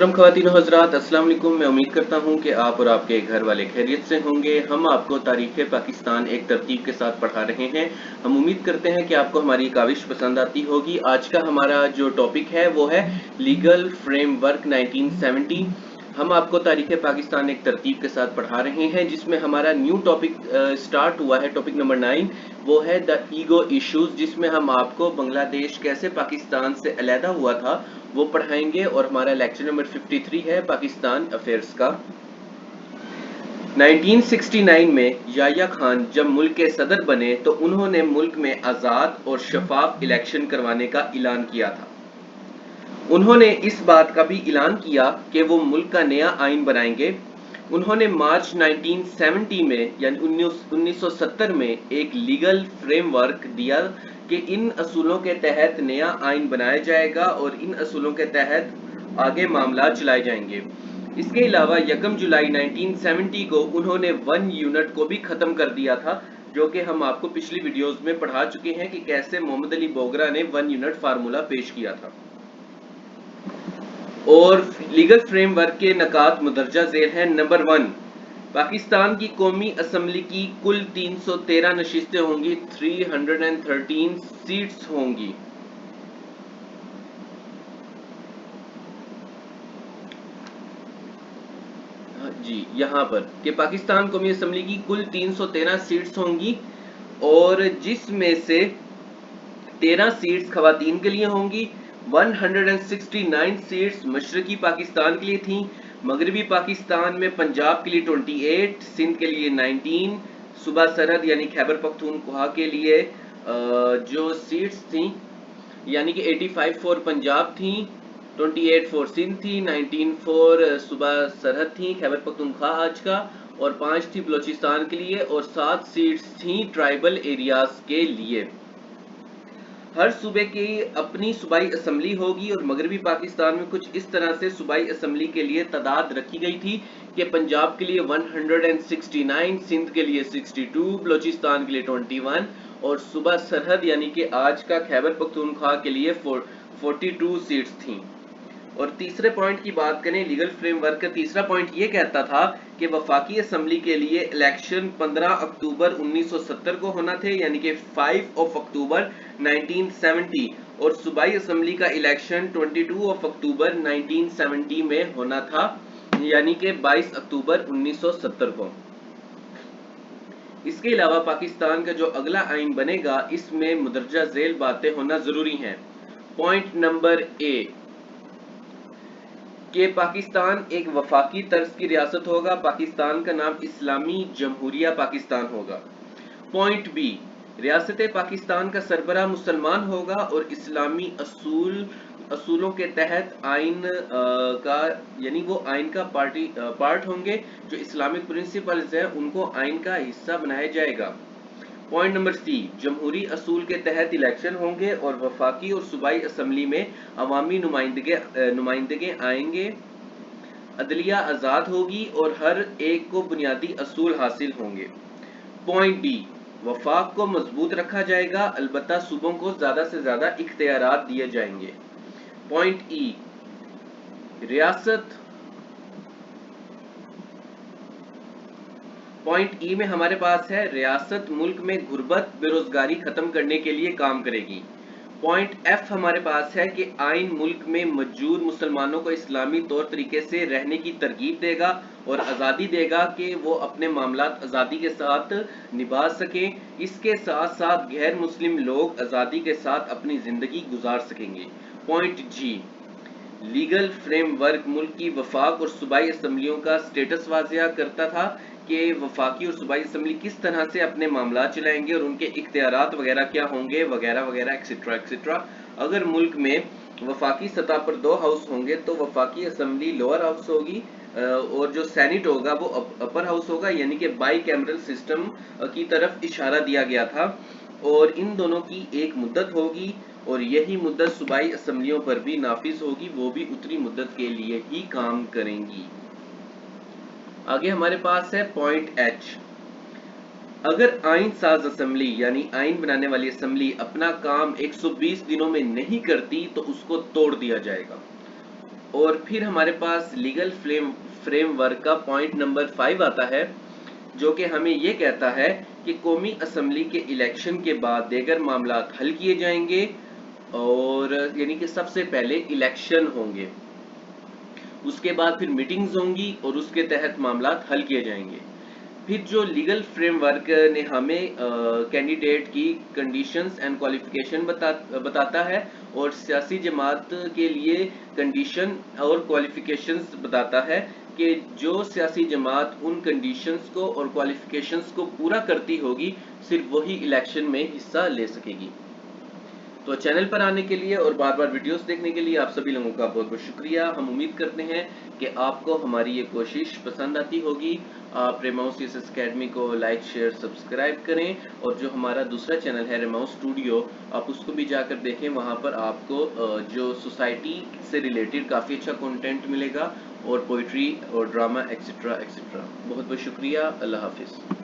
ख़वातीन और हज़रात, अस्सलाम वालेकुम। मैं उम्मीद करता हूँ कि आप और आपके घर वाले खैरियत से होंगे। हम आपको तारीख़ पाकिस्तान एक तरतीब के साथ पढ़ा रहे हैं। हम उम्मीद करते हैं कि आपको हमारी काविश पसंद आती होगी। आज का हमारा जो टॉपिक है वो है लीगल फ्रेमवर्क 1970। हम आपको तारीख़ पाकिस्तान एक तरतीब के साथ पढ़ा रहे हैं, जिसमें हमारा न्यू टॉपिक स्टार्ट हुआ है। टॉपिक नंबर 9 वो है द ईगो इश्यूज़, जिसमें हम आपको बांग्लादेश कैसे पाकिस्तान से अलहदा हुआ था वो पढ़ाएंगे। और हमारा लेक्चर नंबर 53 है पाकिस्तान अफेयर्स का। 1969 में याह्या खान जब मुल्क के सदर बने तो उन्होंने मुल्क में आज़ाद और शफाफ इलेक्शन करवाने का ऐलान किया था। उन्होंने इस बात का भी ऐलान किया कि वो मुल्क का नया आइन बनाएंगे। उन्होंने मार्च 1970 में यानी 1970 में एक लीगल फ्रेमवर्क दिया कि इन असूलों के तहत नया आइन बनाया जाएगा और इन असूलों के तहत आगे मामला चलाए जाएंगे। इसके अलावा 1 जुलाई 1970 को उन्होंने 1 यूनिट को भी ख़त्म कर दिया था, जो कि हम आपको पिछली वीडियोस में पढ़ा चुके हैं कि कैसे मोहम्मद अली बोगरा ने 1 यूनिट फार्मूला पेश किया था। और लीगल फ्रेमवर्क के नकात मुदरजा ज़ेल हैं। नंबर 1, पाकिस्तान की कौमी असम्बली की कुल 313 नशिस्तें होंगी, 313 सीट्स होंगी। जी, यहाँ पर कि पाकिस्तान कौमी असम्बली की कुल 313 सीट्स होंगी और जिसमें से 13 सीट्स खवातीन के लिए होंगी। 169 सीट्स मशरकी पाकिस्तान के लिए थीं। मगरबी पाकिस्तान में पंजाब के लिए 28, सिंध के लिए 19, सूबा सरहद यानी खैबर पख्तूनख्वा के लिए जो सीट्स थीं यानी कि 85 फॉर पंजाब थी, 28 फॉर सिंध थी, 19 फॉर सूबा सरहद थी खैबर पख्तूनख्वा आज का, और 5 थी बलोचिस्तान के लिए और 7 सीट्स थी ट्राइबल एरियाज के लिए। हर सूबे की अपनी सूबाई असम्बली होगी और मगरबी पाकिस्तान में कुछ इस तरह से सूबाई असम्बली के लिए तादाद रखी गई थी कि पंजाब के लिए 169, सिंध के लिए 62, बलोचिस्तान के लिए 21 और सूबा सरहद यानी कि आज का खैबर पख्तूनख्वा के लिए 42 सीट्स थीं। और तीसरे पॉइंट की बात करें, लीगल फ्रेमवर्क का तीसरा पॉइंट ये कहता था कि वफाकी असम्बली के लिए इलेक्शन 15 अक्टूबर 1970 को होना थे यानी कि 5 अक्टूबर 1970, और सूबाई असम्बली का इलेक्शन 22 अक्टूबर 1970 में होना था यानी कि 22 अक्टूबर 1970 को। इसके अलावा पाकिस्तान का जो अगला आइन बनेगा इसमें मुदरजा झेल बातें होना जरूरी हैं। पॉइंट नंबर ए कि पाकिस्तान एक वफाकी तर्ज की रियासत होगा। पाकिस्तान का नाम इस्लामी जमहूरिया पाकिस्तान होगा। पॉइंट बी, रियासत पाकिस्तान का सरबराह मुसलमान होगा और इस्लामी असूलों के तहत आइन का यानी वो आइन का पार्ट होंगे। जो इस्लामिक प्रिंसिपल्स हैं उनको आइन का हिस्सा बनाया जाएगा। पॉइंट नंबर सी, जमहूरी असूल के तहत इलेक्शन होंगे और वफाकी और सूबाई असम्बली में अवामी नुमाइंदगे आएंगे। अदलिया आज़ाद होगी और हर एक को बुनियादी असूल हासिल होंगे। पॉइंट डी, वफाक को मजबूत रखा जाएगा, अलबत्ता सूबों को ज़्यादा से ज़्यादा इख्तियारात दिए जाएंगे। पॉइंट ई, पॉइंट ई में हमारे पास है रियासत मुल्क में गुर्बत बेरोजगारी खत्म करने के लिए काम करेगी। पॉइंट एफ हमारे पास है कि आइन मुल्क में मौजूद मुसलमानों को इस्लामी तौर तरीके से रहने की तरगीब देगा और आज़ादी देगा कि वो अपने मामलात आज़ादी के साथ निभा सकें। इसके साथ साथ गैर मुस्लिम लोग आज़ादी के साथ अपनी ज़िंदगी गुजार सकेंगे। पॉइंट जी, लीगल फ्रेमवर्क मुल्क की वफाक और सूबाई असम्बलियों का स्टेटस वाज़िया करता था कि वफाकी और सूबाई असम्बली किस तरह से अपने मामला चलाएंगे और उनके इख्तियारात वगैरह क्या होंगे वगैरह वगैरह एक्सेट्रा एक्सेट्रा। अगर मुल्क में वफाकी सतह पर 2 हाउस होंगे तो वफाकी असम्बली लोअर हाउस होगी और जो सेनेट होगा वो अपर हाउस होगा, यानी कि बाई कैमरल सिस्टम की तरफ इशारा दिया गया था। और इन दोनों की एक मुद्दत होगी और यही मुद्दत सूबाई असम्बलियों पर भी नाफिज होगी, वो भी उतनी मुद्दत के लिए ही काम करेंगी। आगे हमारे पास है पॉइंट एच, अगर आइन साज असम्बली यानी आइन बनाने वाली असम्बली अपना काम 120 दिनों में नहीं करती तो उसको तोड़ दिया जाएगा। اور پھر ہمارے پاس لیگل فریم ورک کا پوائنٹ نمبر 5 آتا ہے، جو کہ ہمیں یہ کہتا ہے کہ قومی اسمبلی کے الیکشن کے بعد دیگر معاملات حل کیے جائیں گے، اور یعنی کہ سب سے پہلے الیکشن ہوں گے، اس کے بعد پھر میٹنگز ہوں گی اور اس کے تحت معاملات حل کیے جائیں گے۔ پھر جو لیگل فریم ورک نے ہمیں candidate key conditions and qualification بتاتا ہے، اور سیاسی جماعت کے لیے کنڈیشن اور کوالیفیکیشنز بتاتا ہے کہ جو سیاسی جماعت ان کنڈیشنز کو اور کوالیفیکیشنز کو پورا کرتی ہوگی صرف وہی الیکشن میں حصہ لے سکے گی۔ تو چینل پر آنے کے لیے اور بار بار ویڈیوز دیکھنے کے لیے آپ سبھی لوگوں کا بہت بہت شکریہ۔ ہم امید کرتے ہیں کہ آپ کو ہماری یہ کوشش پسند آتی ہوگی۔ آپ ریماؤس سی ایس ایس اکیڈمی کو لائک شیئر سبسکرائب کریں، اور جو ہمارا دوسرا چینل ہے ریماؤس اسٹوڈیو، آپ اس کو بھی جا کر دیکھیں، وہاں پر آپ کو جو سوسائٹی سے ریلیٹڈ کافی اچھا کنٹینٹ ملے گا، اور پوئٹری اور ڈرامہ ایکسیٹرا ایکسیٹرا۔ بہت بہت شکریہ، اللہ حافظ۔